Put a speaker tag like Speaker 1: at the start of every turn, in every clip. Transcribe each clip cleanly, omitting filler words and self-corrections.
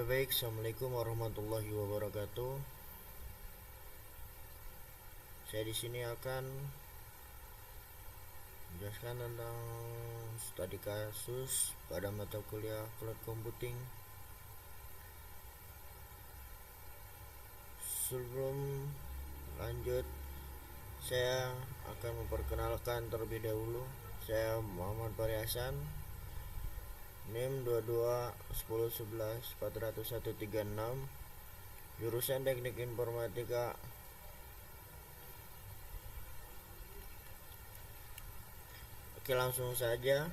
Speaker 1: Oke, baik. Assalamualaikum warahmatullahi wabarakatuh. Saya di sini akan menjelaskan tentang studi kasus pada mata kuliah cloud computing. Sebelum lanjut, saya akan memperkenalkan terlebih dahulu. Saya Muhammad Fahri Hasan, NIM 22 10 11 40136, jurusan Teknik Informatika. Oke, langsung saja.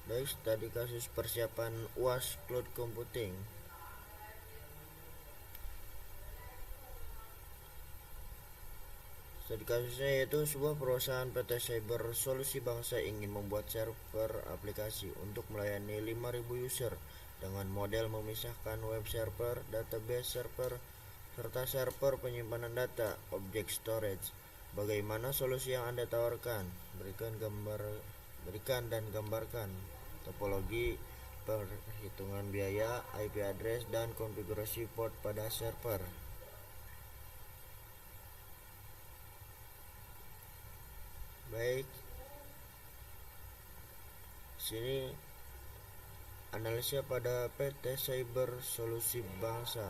Speaker 1: Baik, studi kasus persiapan UAS Cloud Computing. Studi kasusnya yaitu sebuah perusahaan PT Cyber Solusi Bangsa ingin membuat server aplikasi untuk melayani 5.000 user dengan model memisahkan web server, database server, serta server penyimpanan data, object storage. Bagaimana solusi yang Anda tawarkan? Berikan dan gambarkan topologi, perhitungan biaya, IP address, dan konfigurasi port pada server. Baik, sini analisa pada PT Cyber Solusi Bangsa.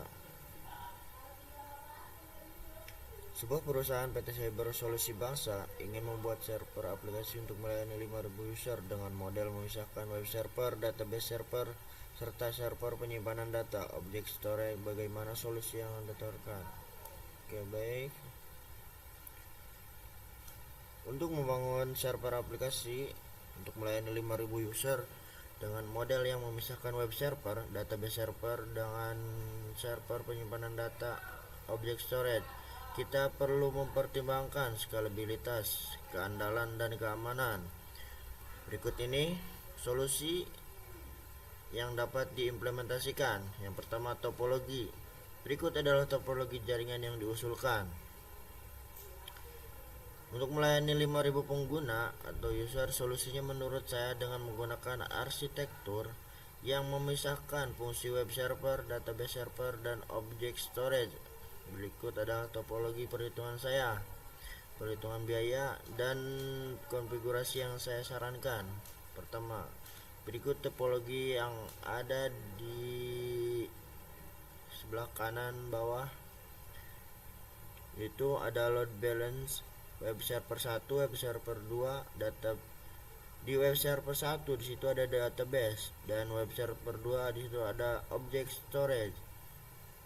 Speaker 1: Sebuah perusahaan PT Cyber Solusi Bangsa ingin membuat server aplikasi untuk melayani 5.000 user dengan model memisahkan web server, database server, serta server penyimpanan data, object storage. Bagaimana solusi yang Anda tawarkan? Oke, baik. Untuk membangun server aplikasi untuk melayani 5.000 user dengan model yang memisahkan web server, database server dengan server penyimpanan data, object storage, kita perlu mempertimbangkan skalabilitas, keandalan, dan keamanan. Berikut ini solusi yang dapat diimplementasikan. Yang pertama, topologi. Berikut adalah topologi jaringan yang diusulkan. Untuk melayani 5.000 pengguna atau user, solusinya menurut saya dengan menggunakan arsitektur yang memisahkan fungsi web server, database server, dan object storage. Berikut adalah topologi perhitungan saya, perhitungan biaya, dan konfigurasi yang saya sarankan. Pertama, berikut topologi yang ada di sebelah kanan bawah, yaitu ada load balance, web server 1, web server 2, data di web server 1 di situ ada database, dan web server 2 di situ ada object storage.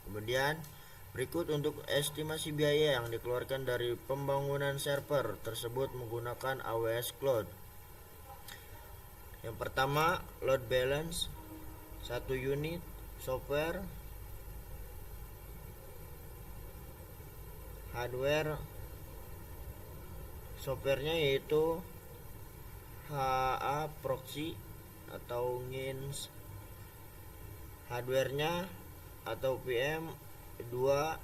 Speaker 1: Kemudian berikut untuk estimasi biaya yang dikeluarkan dari pembangunan server tersebut menggunakan AWS Cloud. Yang pertama, load balance 1 unit software, hardware. Softwarenya yaitu HA proxy atau NGINX. Hardwarenya atau PM 2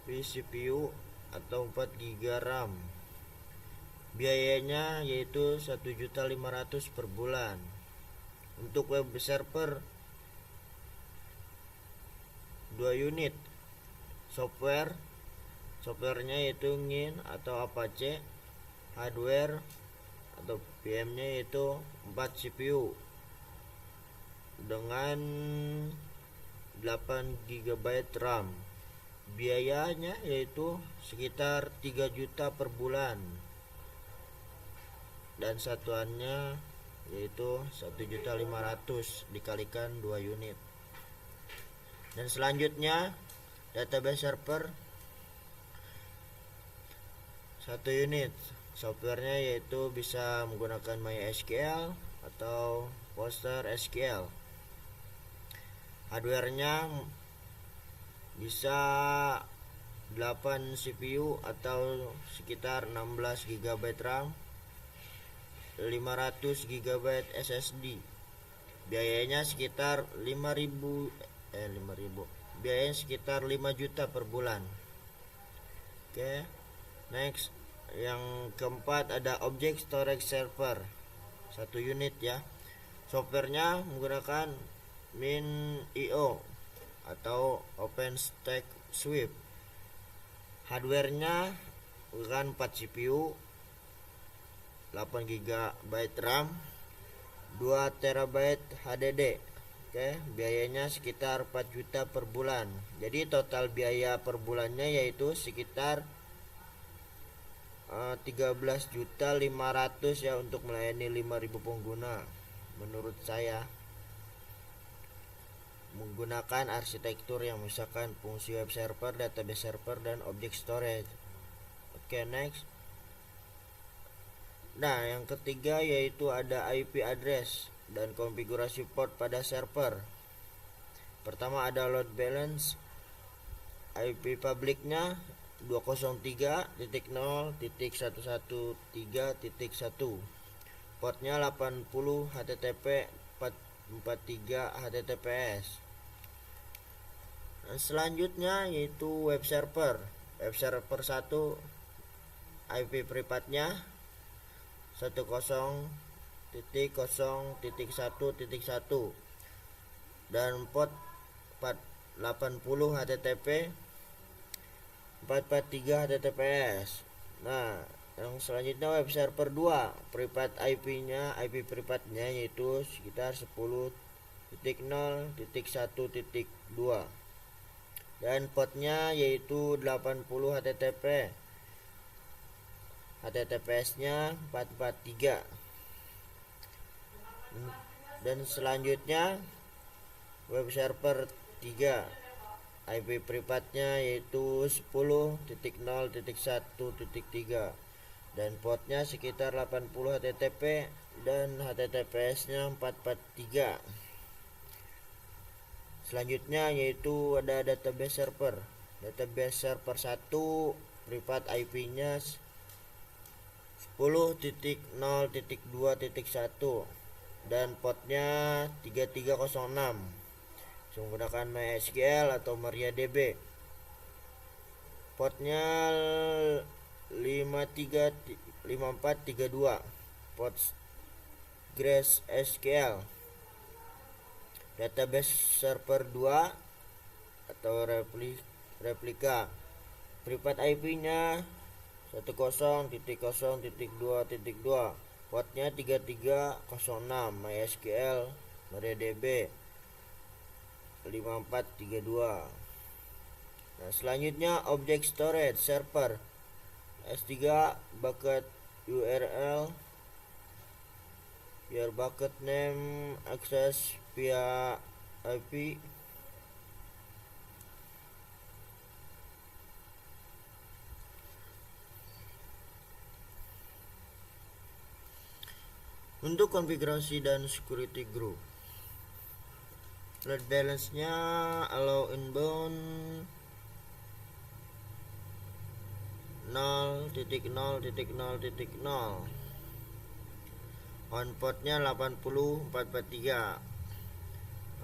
Speaker 1: vCPU atau 4 GB RAM. Biayanya yaitu 1.500.000 per bulan. Untuk web server 2 unit softwarenya yaitu NGINX atau Apache. Hardware atau PM-nya yaitu 4 CPU dengan 8 GB RAM. Biayanya yaitu sekitar 3 juta per bulan, dan satuannya yaitu 1.500.000 dikalikan 2 unit. Dan selanjutnya database server 1 unit. Softwarenya yaitu bisa menggunakan MySQL atau PostgreSQL. Hardwarenya bisa 8 CPU atau sekitar 16 GB RAM, 500 GB SSD. Biayanya sekitar 5.000. Biayanya sekitar 5 juta per bulan. Oke. Next, yang keempat ada object storage server 1 unit ya. Softwarenya menggunakan MinIO atau OpenStack Swift. Hardwarenya RAM 4 CPU, 8 GB RAM, 2 TB HDD. Oke, biayanya sekitar 4 juta per bulan. Jadi total biaya per bulannya yaitu sekitar 13.500.000 ya untuk melayani 5.000 pengguna. Menurut saya menggunakan arsitektur yang misalkan fungsi web server, database server, dan object storage. Oke, next. Nah, yang ketiga yaitu ada IP address dan konfigurasi port pada server. Pertama ada load balance. IP publiknya 203.0.113.1. Portnya 80 HTTP 443 HTTPS. Nah, selanjutnya yaitu web server. Web server 1 IP privatnya 10.0.1.1 dan port 480 HTTP 443 HTTPS. Nah, yang selanjutnya web server 2 privat IP privatnya yaitu sekitar 10.0.1.2 dan portnya yaitu 80 HTTPS-nya 443. Dan selanjutnya web server 3 IP privatnya yaitu 10.0.1.3 dan portnya sekitar 80 HTTP dan HTTPS-nya 443. Selanjutnya yaitu ada database server. Database server 1 privat IP-nya 10.0.2.1 dan portnya 3306 menggunakan MySQL atau MariaDB. Portnya 5432 PostgreSQL. Database server 2 atau replika privat IP-nya 10.0.2.2 portnya 3306 MySQL MariaDB 5432. Nah, selanjutnya object storage server S3 bucket URL your bucket name access via IP. Untuk konfigurasi dan security group, load balance-nya allow inbound 0.0.0.0 on portnya 80.443.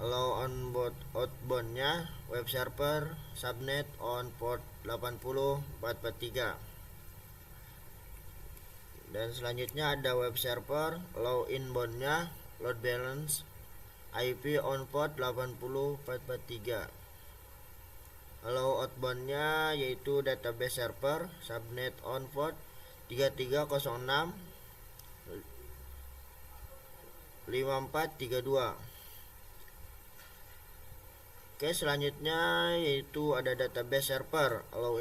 Speaker 1: Allow onboard outbound-nya web server subnet on port 80.443. Dan selanjutnya ada web server allow inbound-nya load balance IP on port 80.443. Allow outbound-nya yaitu database server subnet on port 3306 5432. Oke, selanjutnya yaitu ada database server allow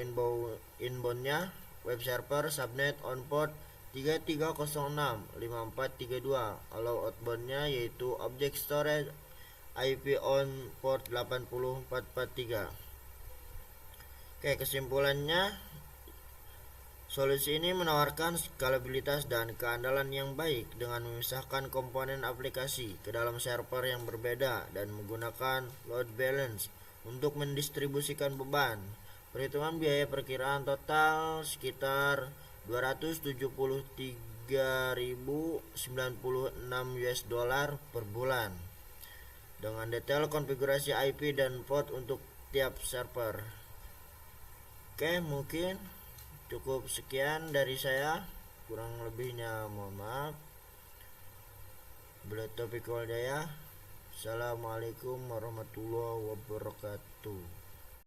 Speaker 1: inbound-nya web server subnet on port 3306 5432. Allow outbound-nya yaitu object storage IP on port 80.443. Oke, kesimpulannya solusi ini menawarkan skalabilitas dan keandalan yang baik dengan memisahkan komponen aplikasi ke dalam server yang berbeda dan menggunakan load balance untuk mendistribusikan beban. Perhitungan biaya perkiraan total sekitar 273.096 US$ per bulan dengan detail konfigurasi IP dan port untuk tiap server. Oke, mungkin cukup sekian dari saya, kurang lebihnya mohon maaf. Bila Taufiq wal Hidayah. Assalamualaikum warahmatullahi wabarakatuh.